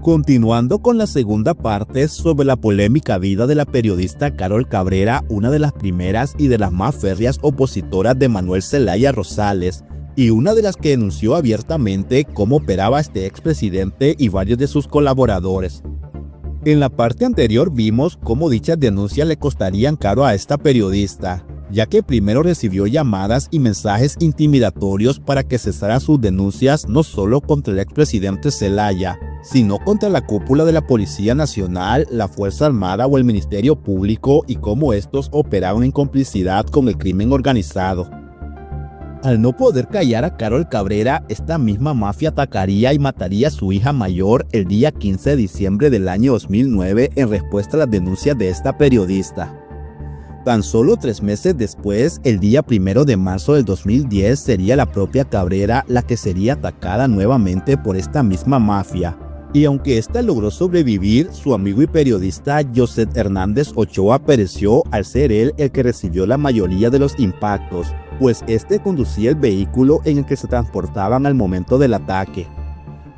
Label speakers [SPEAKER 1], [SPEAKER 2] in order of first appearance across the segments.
[SPEAKER 1] Continuando con la segunda parte sobre la polémica vida de la periodista Carol Cabrera, una de las primeras y de las más férreas opositoras de Manuel Zelaya Rosales, y una de las que denunció abiertamente cómo operaba este expresidente y varios de sus colaboradores. En la parte anterior vimos cómo dichas denuncias le costarían caro a esta periodista, ya que primero recibió llamadas y mensajes intimidatorios para que cesara sus denuncias no solo contra el expresidente Zelaya, sino contra la cúpula de la Policía Nacional, la Fuerza Armada o el Ministerio Público, y cómo estos operaban en complicidad con el crimen organizado. Al no poder callar a Carol Cabrera, esta misma mafia atacaría y mataría a su hija mayor el día 15 de diciembre del año 2009 en respuesta a las denuncias de esta periodista. Tan solo 3 meses después, el día 1 de marzo del 2010, sería la propia Cabrera la que sería atacada nuevamente por esta misma mafia. Y aunque ésta logró sobrevivir, su amigo y periodista José Hernández Ochoa pereció al ser él el que recibió la mayoría de los impactos, pues este conducía el vehículo en el que se transportaban al momento del ataque.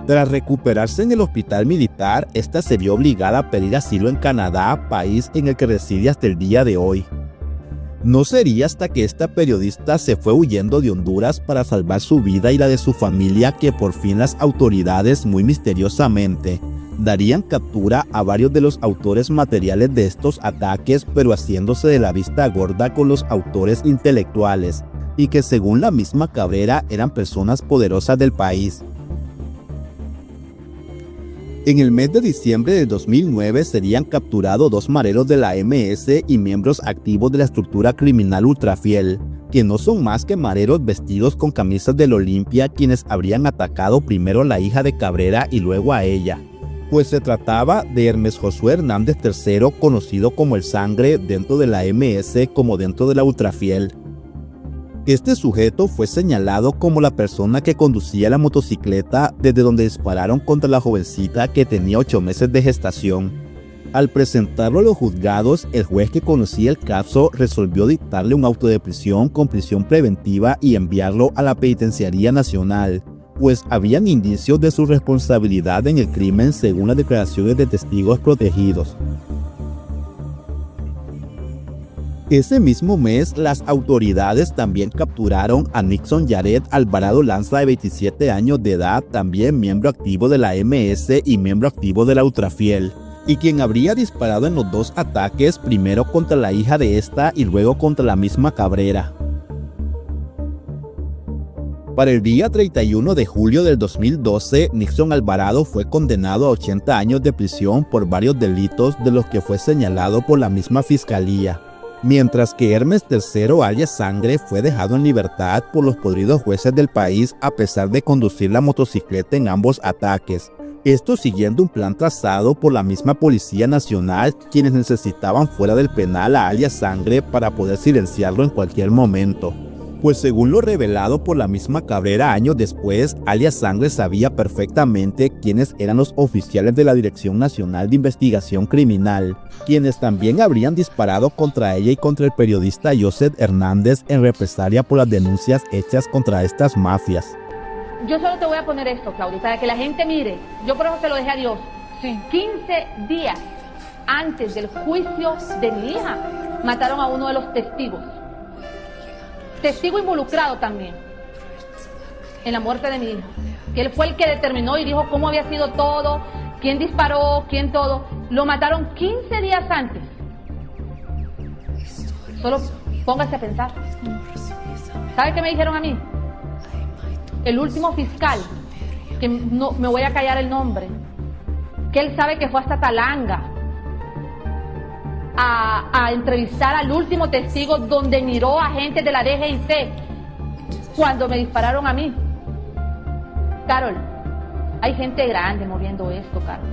[SPEAKER 1] Tras recuperarse en el hospital militar, esta se vio obligada a pedir asilo en Canadá, país en el que reside hasta el día de hoy. No sería hasta que esta periodista se fue huyendo de Honduras para salvar su vida y la de su familia que por fin las autoridades, muy misteriosamente, darían captura a varios de los autores materiales de estos ataques, pero haciéndose de la vista gorda con los autores intelectuales, y que según la misma Cabrera eran personas poderosas del país. En el mes de diciembre del 2009 serían capturados 2 mareros de la MS y miembros activos de la estructura criminal Ultrafiel, que no son más que mareros vestidos con camisas del Olimpia, quienes habrían atacado primero a la hija de Cabrera y luego a ella, pues se trataba de Hermes Josué Hernández III, conocido como el Sangre dentro de la MS como dentro de la Ultrafiel. Este sujeto fue señalado como la persona que conducía la motocicleta desde donde dispararon contra la jovencita que tenía 8 meses de gestación. Al presentarlo a los juzgados, el juez que conocía el caso resolvió dictarle un auto de prisión con prisión preventiva y enviarlo a la Penitenciaría Nacional, pues habían indicios de su responsabilidad en el crimen según las declaraciones de testigos protegidos. Ese mismo mes, las autoridades también capturaron a Nixon Yaret Alvarado Lanza, de 27 años de edad, también miembro activo de la MS y miembro activo de la Ultrafiel, y quien habría disparado en los 2 ataques, primero contra la hija de esta y luego contra la misma Cabrera. Para el día 31 de julio del 2012, Nixon Alvarado fue condenado a 80 años de prisión por varios delitos de los que fue señalado por la misma fiscalía, mientras que Hermes III, alias Sangre, fue dejado en libertad por los podridos jueces del país a pesar de conducir la motocicleta en ambos ataques. Esto siguiendo un plan trazado por la misma Policía Nacional, quienes necesitaban fuera del penal a alias Sangre para poder silenciarlo en cualquier momento. Pues según lo revelado por la misma Cabrera años después, alias Sangre sabía perfectamente quiénes eran los oficiales de la Dirección Nacional de Investigación Criminal, quienes también habrían disparado contra ella y contra el periodista José Hernández en represalia por las denuncias hechas contra estas mafias.
[SPEAKER 2] Yo solo te voy a poner esto, Claudia, para que la gente mire. Yo por eso se lo dejé a Dios. Sí. 15 días antes del juicio de mi hija, mataron a uno de los testigos. Testigo involucrado también en la muerte de mi hija, que él fue el que determinó y dijo cómo había sido todo, quién disparó, quién todo. Lo mataron 15 días antes. Solo póngase a pensar. ¿Sabe qué me dijeron a mí? El último fiscal, que no me voy a callar el nombre, que él sabe que fue hasta Talanga a entrevistar al último testigo, donde miró a gente de la DGIC cuando me dispararon a mí. Carol, hay gente grande moviendo esto, Carol.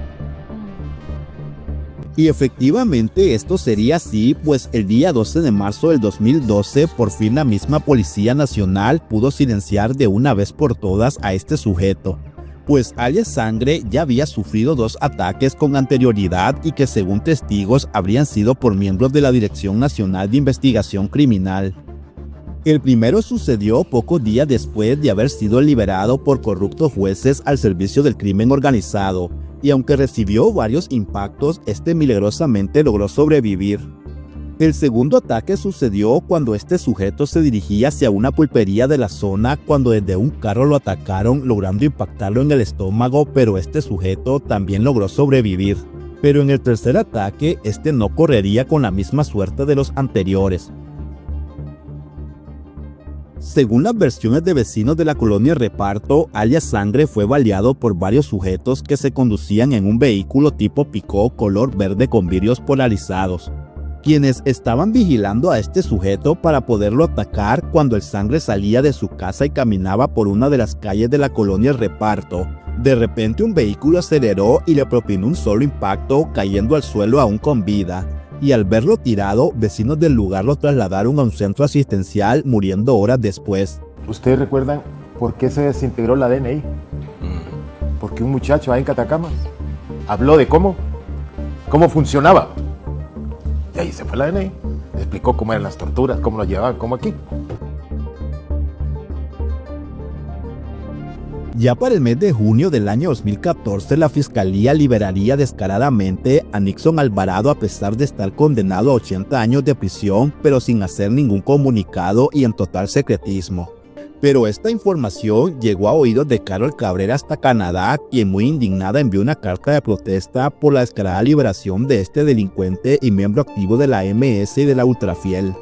[SPEAKER 1] Y efectivamente esto sería así, pues el día 12 de marzo del 2012 por fin la misma Policía Nacional pudo silenciar de una vez por todas a este sujeto, pues alias Sangre ya había sufrido 2 ataques con anterioridad y que según testigos habrían sido por miembros de la Dirección Nacional de Investigación Criminal. El primero sucedió pocos días después de haber sido liberado por corruptos jueces al servicio del crimen organizado, y aunque recibió varios impactos, este milagrosamente logró sobrevivir. El segundo ataque sucedió cuando este sujeto se dirigía hacia una pulpería de la zona cuando desde un carro lo atacaron, logrando impactarlo en el estómago, pero este sujeto también logró sobrevivir. Pero en el tercer ataque, este no correría con la misma suerte de los anteriores. Según las versiones de vecinos de la colonia Reparto, alias Sangre fue baleado por varios sujetos que se conducían en un vehículo tipo pick-up color verde con vidrios polarizados, quienes estaban vigilando a este sujeto para poderlo atacar cuando el Sangre salía de su casa y caminaba por una de las calles de la colonia Reparto. De repente un vehículo aceleró y le propinó un solo impacto, cayendo al suelo aún con vida, y al verlo tirado, vecinos del lugar lo trasladaron a un centro asistencial, muriendo horas después.
[SPEAKER 3] ¿Ustedes recuerdan por qué se desintegró la DNI? Porque un muchacho ahí en Catacamas habló de cómo funcionaba. Y ahí se fue la DNI. Explicó cómo eran las torturas, cómo lo llevaban, cómo aquí.
[SPEAKER 1] Ya para el mes de junio del año 2014, la Fiscalía liberaría descaradamente a Nixon Alvarado a pesar de estar condenado a 80 años de prisión, pero sin hacer ningún comunicado y en total secretismo. Pero esta información llegó a oídos de Carol Cabrera hasta Canadá, quien muy indignada envió una carta de protesta por la descarada liberación de este delincuente y miembro activo de la MS y de la Ultrafiel.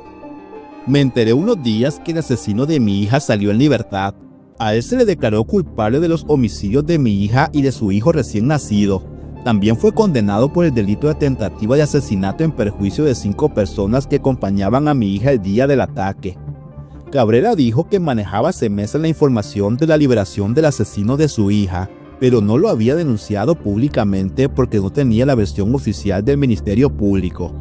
[SPEAKER 1] Me enteré unos días que el asesino de mi hija salió en libertad. A él se le declaró culpable de los homicidios de mi hija y de su hijo recién nacido. También fue condenado por el delito de tentativa de asesinato en perjuicio de 5 personas que acompañaban a mi hija el día del ataque. Cabrera dijo que manejaba hace meses la información de la liberación del asesino de su hija, pero no lo había denunciado públicamente porque no tenía la versión oficial del Ministerio Público.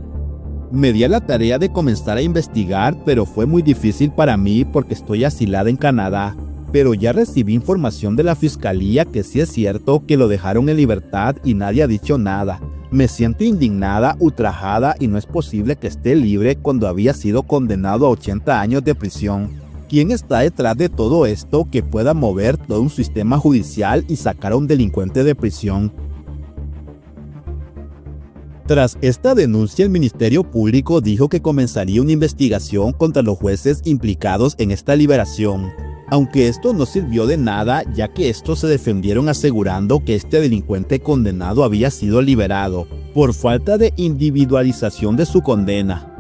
[SPEAKER 1] Me di a la tarea de comenzar a investigar, pero fue muy difícil para mí porque estoy asilada en Canadá. Pero ya recibí información de la Fiscalía que sí es cierto que lo dejaron en libertad y nadie ha dicho nada. Me siento indignada, ultrajada y no es posible que esté libre cuando había sido condenado a 80 años de prisión. ¿Quién está detrás de todo esto que pueda mover todo un sistema judicial y sacar a un delincuente de prisión? Tras esta denuncia, el Ministerio Público dijo que comenzaría una investigación contra los jueces implicados en esta liberación. Aunque esto no sirvió de nada, ya que estos se defendieron asegurando que este delincuente condenado había sido liberado por falta de individualización de su condena.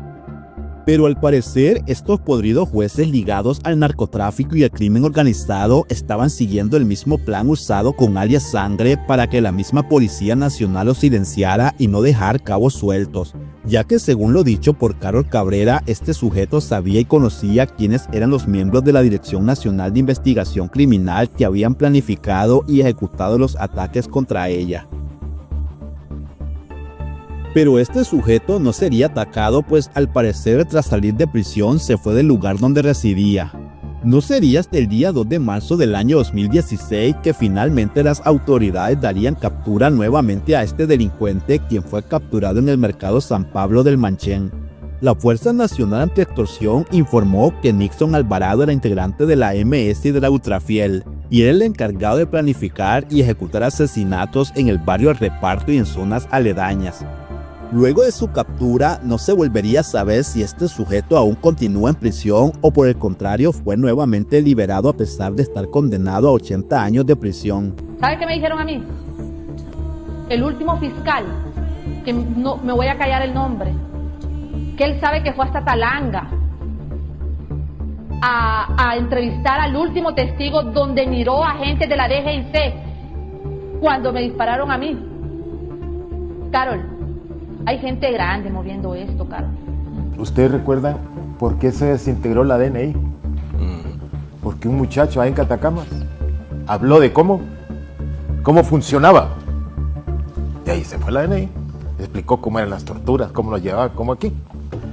[SPEAKER 1] Pero al parecer, estos podridos jueces ligados al narcotráfico y al crimen organizado estaban siguiendo el mismo plan usado con alias Sangre para que la misma Policía Nacional lo silenciara y no dejar cabos sueltos, ya que según lo dicho por Carol Cabrera, este sujeto sabía y conocía quiénes eran los miembros de la Dirección Nacional de Investigación Criminal que habían planificado y ejecutado los ataques contra ella. Pero este sujeto no sería atacado, pues al parecer tras salir de prisión se fue del lugar donde residía. No sería hasta el día 2 de marzo del año 2016 que finalmente las autoridades darían captura nuevamente a este delincuente, quien fue capturado en el mercado San Pablo del Manchén. La Fuerza Nacional Antiextorsión informó que Nixon Alvarado era integrante de la MS y de la Ultrafiel, y era el encargado de planificar y ejecutar asesinatos en el barrio El Reparto y en zonas aledañas. Luego de su captura, no se volvería a saber si este sujeto aún continúa en prisión o por el contrario fue nuevamente liberado a pesar de estar condenado a 80 años de prisión.
[SPEAKER 2] ¿Sabe qué me dijeron a mí? El último fiscal, que no me voy a callar el nombre, que él sabe que fue hasta Talanga a entrevistar al último testigo donde miró a agentes de la DGIC cuando me dispararon a mí. Carol, hay gente grande moviendo esto, Carol.
[SPEAKER 3] ¿Ustedes recuerdan por qué se desintegró la DNI? Porque un muchacho ahí en Catacamas habló de cómo funcionaba. Y ahí se fue la DNI. Explicó cómo eran las torturas, cómo lo llevaban, cómo aquí.